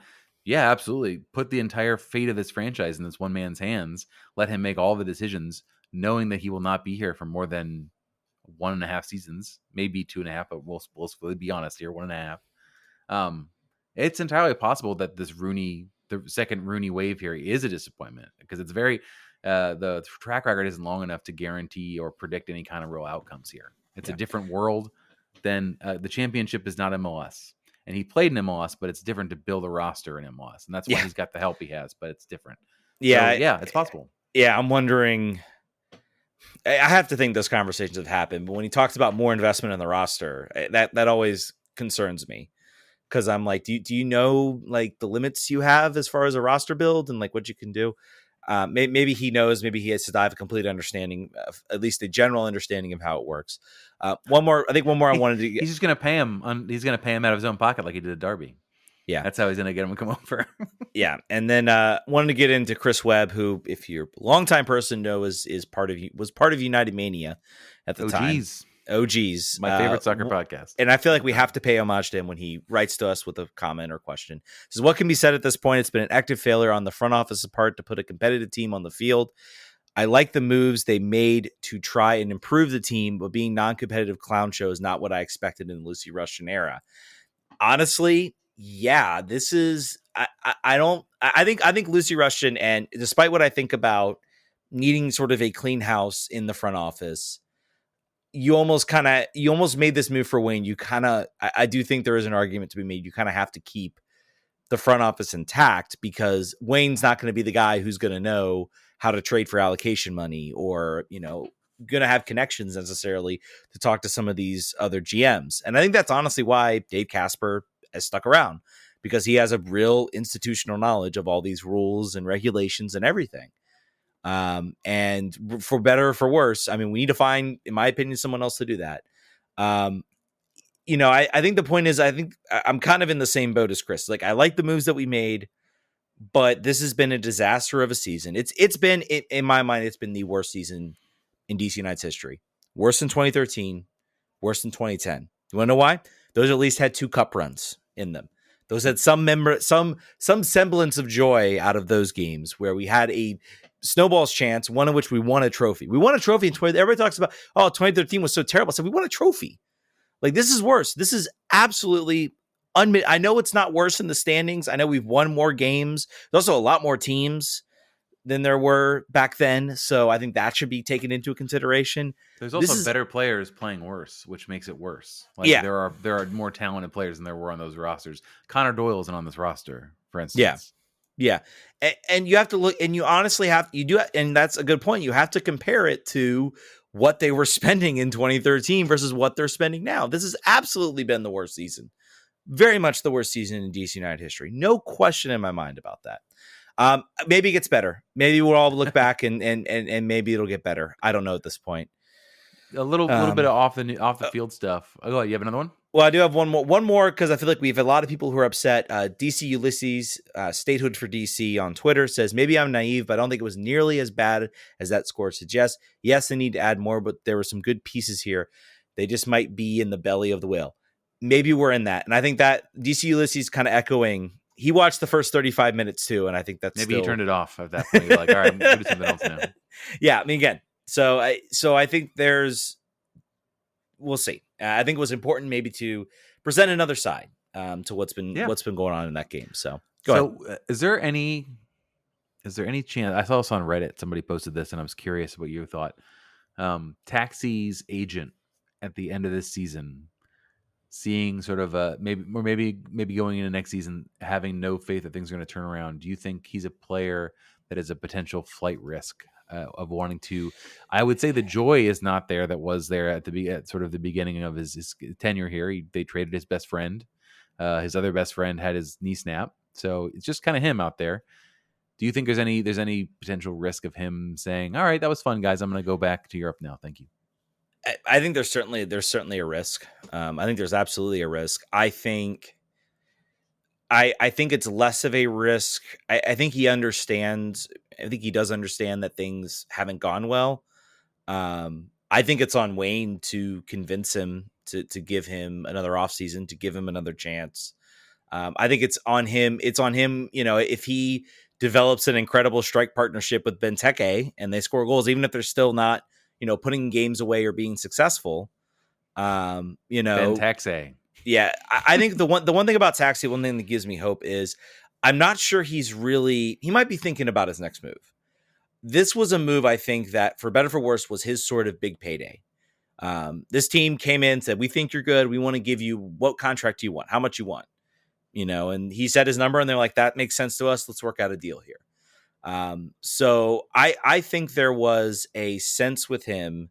absolutely. Put the entire fate of this franchise in this one man's hands. Let him make all the decisions, knowing that he will not be here for more than 1.5 seasons, maybe 2.5, but we'll be honest here, 1.5. It's entirely possible that this the second Rooney wave here is a disappointment, because it's very, the track record isn't long enough to guarantee or predict any kind of real outcomes here. It's a different world than the championship is not MLS. And he played in MLS, but it's different to build a roster in MLS. And that's why he's got the help he has, but it's different. Yeah. So, it's possible. Yeah, I'm wondering. I have to think those conversations have happened, but when he talks about more investment in the roster, that always concerns me, because I'm like, do you know like the limits you have as far as a roster build and like what you can do? Maybe he knows. Maybe he has to have a complete understanding, at least a general understanding of how it works. One more I wanted to get. He's just going to pay him. He's going to pay him out of his own pocket, like he did at Derby. Yeah, that's how he's going to get him to come over. Yeah, and then wanted to get into Chris Webb, who, if you're a longtime person, know was part of United Mania at the time. OGs, my favorite soccer podcast. And I feel like we have to pay homage to him when he writes to us with a comment or question. So what can be said at this point? It's been an active failure on the front office's part to put a competitive team on the field. I like the moves they made to try and improve the team, but being non-competitive clown show is not what I expected in the Lucy Rushton era. Honestly, yeah, this is. I think Lucy Rushton, and despite what I think about needing sort of a clean house in the front office, you almost made this move for Wayne. I do think there is an argument to be made. You kind of have to keep the front office intact, because Wayne's not going to be the guy who's going to know how to trade for allocation money, or, going to have connections necessarily to talk to some of these other GMs. And I think that's honestly why Dave Casper has stuck around, because he has a real institutional knowledge of all these rules and regulations and everything. And for better or for worse, I mean, we need to find, in my opinion, someone else to do that. I think the point is, I think I'm kind of in the same boat as Chris. Like, I like the moves that we made, but this has been a disaster of a season. It's been, in my mind, it's been the worst season in DC United's history. Worse than 2013, worse than 2010. You want to know why? Those at least had 2 cup runs in them. Those had some semblance of joy out of those games, where we had a snowball's chance, one of which we won a trophy. We won a trophy in 20. Everybody talks about, 2013 was so terrible. So we won a trophy. Like, this is worse. This is absolutely I know it's not worse in the standings. I know we've won more games. There's also a lot more teams than there were back then. So I think that should be taken into consideration. There's also better players playing worse, which makes it worse. Like, there are more talented players than there were on those rosters. Connor Doyle isn't on this roster, for instance. Yeah. And you have to look, and you honestly and that's a good point. You have to compare it to what they were spending in 2013 versus what they're spending now. This has absolutely been the worst season. Very much the worst season in DC United history. No question in my mind about that. Maybe it gets better. Maybe we'll all look back and maybe it'll get better. I don't know at this point. A little bit of off the field stuff. Oh, you have another one? Well, I do have one more because I feel like we have a lot of people who are upset. DC Ulysses, statehood for DC on Twitter says, maybe I'm naive, but I don't think it was nearly as bad as that score suggests. Yes, they need to add more, but there were some good pieces here. They just might be in the belly of the whale. Maybe we're in that. And I think that DC Ulysses kind of echoing, he watched the first 35 minutes too. And I think that's Maybe still... he turned it off at that point. You're like, all right, I'm going to do something else now. Yeah, I mean, again, so I think we'll see. I think it was important maybe to present another side to what's been going on in that game. So go ahead. Is there any chance? I saw this on Reddit. Somebody posted this, and I was curious what you thought. Taxi's agent at the end of this season, seeing sort of maybe going into next season, having no faith that things are going to turn around. Do you think he's a player that is a potential flight risk of wanting to? I would say the joy is not there that was there at sort of the beginning of his tenure here. They traded his best friend. His other best friend had his knee snap, so it's just kind of him out there. Do you think there's any potential risk of him saying, "All right, that was fun, guys. I'm going to go back to Europe now. Thank you." I think there's certainly a risk. I think there's absolutely a risk. I think it's less of a risk. I think he understands. I think he does understand that things haven't gone well. I think it's on Wayne to convince him to give him another offseason, to give him another chance. I think it's on him. It's on him. If he develops an incredible strike partnership with Benteke and they score goals, even if they're still not, putting games away or being successful. Benteke. Yeah, I think the one thing about Taxi, one thing that gives me hope is I'm not sure he might be thinking about his next move. This was a move, I think, that for better for worse was his sort of big payday. This team came in, said, we think you're good. We want to give you, what contract do you want? How much you want? And he said his number and they're like, that makes sense to us. Let's work out a deal here. So I think there was a sense with him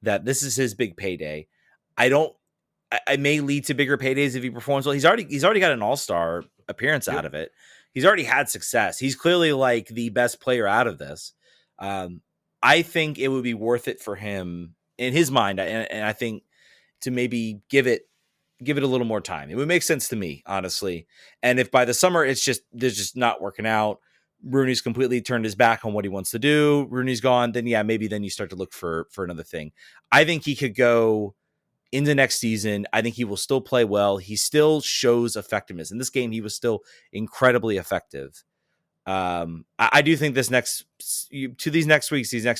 that this is his big payday. I may lead to bigger paydays if he performs well. He's already got an all-star appearance out of it. He's already had success. He's clearly like the best player out of this. I think it would be worth it for him in his mind. And I think to maybe give it a little more time. It would make sense to me, honestly. And if by the summer they're just not working out, Rooney's completely turned his back on what he wants to do, Rooney's gone, then maybe then you start to look for another thing. I think he could go into next season. I think he will still play well. He still shows effectiveness. In this game, he was still incredibly effective. I do think these next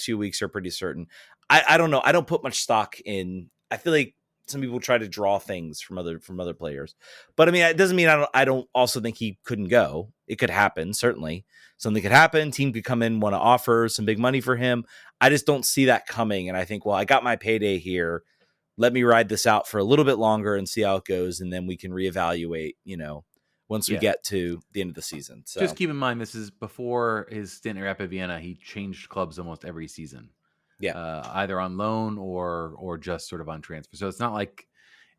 few weeks are pretty certain. I don't know. I don't put much stock in. I feel like some people try to draw things from other players, but I mean, it doesn't mean I don't also think he couldn't go. It could happen. Certainly something could happen. Team could come in, want to offer some big money for him. I just don't see that coming. And I think, well, I got my payday here. Let me ride this out for a little bit longer and see how it goes. And then we can reevaluate, once we get to the end of the season. So just keep in mind, this is before his stint at Rapid Vienna. He changed clubs almost every season. Yeah. Either on loan or just sort of on transfer. So it's not like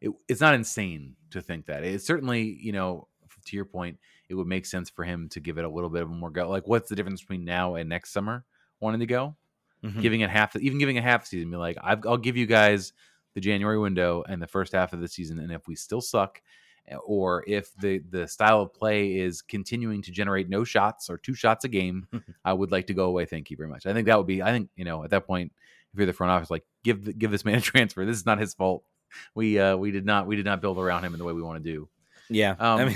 it's not insane to think that. It's certainly, to your point, it would make sense for him to give it a little bit of a more go. Like, what's the difference between now and next summer wanting to go? Mm-hmm. Giving it half season, be like, I'll give you guys the January window and the first half of the season. And if we still suck, or if the style of play is continuing to generate no shots or 2 shots a game, I would like to go away. Thank you very much. I think that would be, at that point, if you're the front office, like give this man a transfer. This is not his fault. We did not build around him in the way we want to do. Yeah. I mean,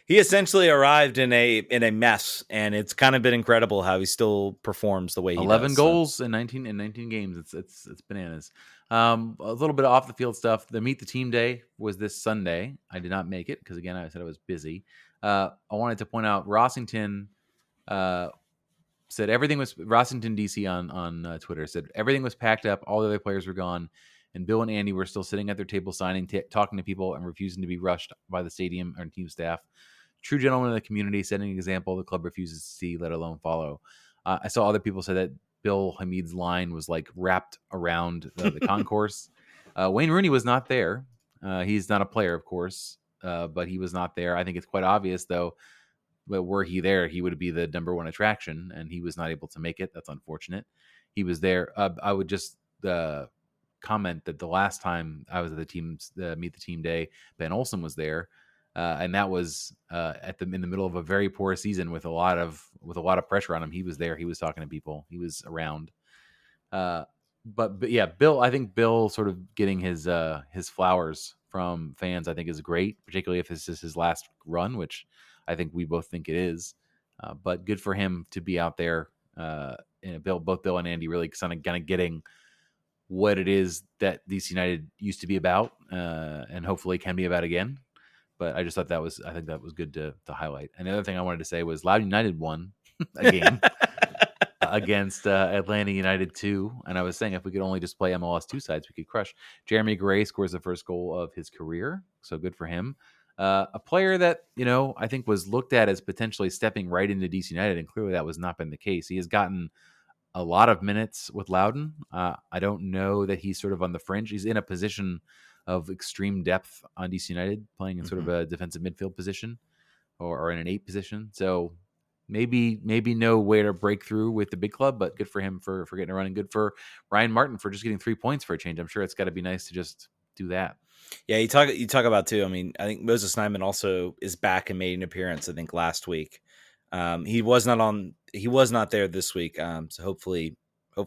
he essentially arrived in a mess, and it's kind of been incredible how he still performs the way he 11 does. goals in 19 games. It's bananas. A little bit of off the field stuff. The Meet the Team Day was this Sunday. I did not make it because, again, I said I was busy. I wanted to point out Rossington said everything was Rossington DC on Twitter said everything was packed up. All the other players were gone, and Bill and Andy were still sitting at their table signing, talking to people, and refusing to be rushed by the stadium or team staff. True gentlemen of the community, setting an example the club refuses to see, let alone follow. I saw other people say that Bill Hamid's line was like wrapped around the concourse. Wayne Rooney was not there. He's not a player, of course, but he was not there. I think it's quite obvious, though, that were he there, he would be the number one attraction, and he was not able to make it. That's unfortunate. He was there. I would just comment that the last time I was at the team's Meet the Team Day, Ben Olsen was there, and that was in the middle of a very poor season with a lot of pressure on him. He was there. He was talking to people. He was around. But yeah, Bill. I think Bill sort of getting his flowers from fans, I think, is great, particularly if this is his last run, which I think we both think it is. But good for him to be out there. Both Bill and Andy really kind of getting what it is that DC United used to be about, and hopefully can be about again. But I just thought I think that was good to highlight. And the other thing I wanted to say was Loudoun United won a game against Atlanta United 2. And I was saying if we could only just play MLS 2 sides, we could crush. Jeremy Gray scores the first goal of his career. So good for him. A player that, I think was looked at as potentially stepping right into DC United, and clearly that was not been the case. He has gotten a lot of minutes with Loudoun. I don't know that he's sort of on the fringe. He's in a position of extreme depth on DC United, playing in sort of a defensive midfield position or in an 8 position. So maybe no way to break through with the big club, but good for him for getting a run, and good for Ryan Martin for just getting 3 points for a change. I'm sure it's got to be nice to just do that. Yeah, you talk about too. I mean, I think Moses Nyman also is back and made an appearance, I think, last week. He was not there this week. So hopefully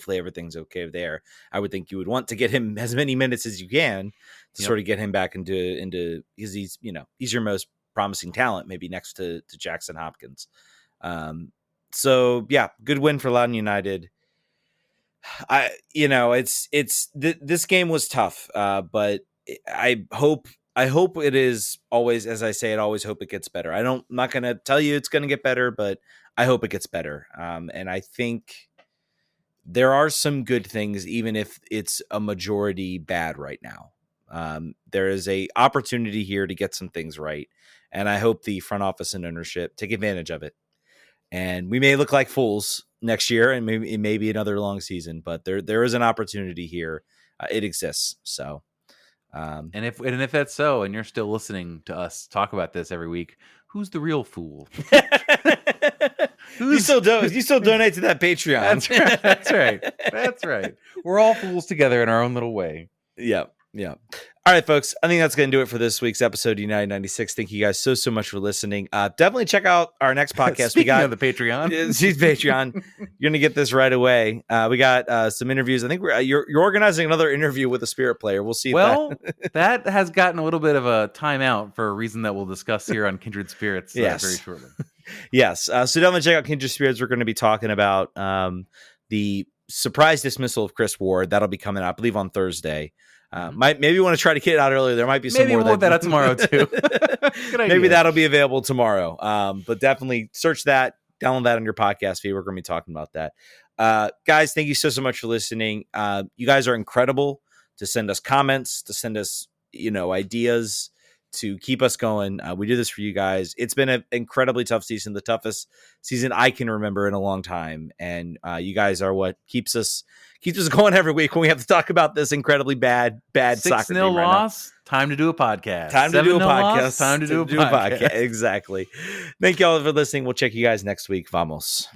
everything's okay there. I would think you would want to get him as many minutes as you can to sort of get him back into because he's your most promising talent, maybe next to Jackson Hopkins. So yeah, good win for Loudoun United. This game was tough, but I hope it is always, as I say, always hope it gets better. I'm not going to tell you it's going to get better, but I hope it gets better. And I think there are some good things, even if it's a majority bad right now. There is a opportunity here to get some things right. And I hope the front office and ownership take advantage of it. And we may look like fools next year, and maybe another long season, but there is an opportunity here. It exists. So, and if that's so, and you're still listening to us talk about this every week, who's the real fool? You still donate to that Patreon. That's right. We're all fools together in our own little way. Yeah. All right, folks. I think that's going to do it for this week's episode of United 96. Thank you guys so much for listening. Definitely check out our next podcast. Speaking of the Patreon. She's Patreon. You're going to get this right away. We got some interviews. I think you're organizing another interview with a Spirit player. We'll see. That has gotten a little bit of a timeout for a reason that we'll discuss here on Kindred Spirits very shortly. Yes. So definitely check out Kindred Spirits. We're going to be talking about the surprise dismissal of Chris Ward. That'll be coming out, I believe, on Thursday. Maybe want to try to get it out earlier. There might be some more. We'll that out tomorrow too. Good idea. Maybe that'll be available tomorrow. But definitely search that, download that on your podcast feed. We're going to be talking about that. Guys, thank you so much for listening. You guys are incredible. To send us comments, to send us ideas, to keep us going. We do this for you guys. It's been an incredibly tough season, the toughest season I can remember in a long time. And you guys are what keeps us going every week when we have to talk about this incredibly bad soccer team 6-0 loss. Time to do a podcast. Time to do a podcast. Time to do a podcast. Exactly. Thank you all for listening. We'll check you guys next week. Vamos.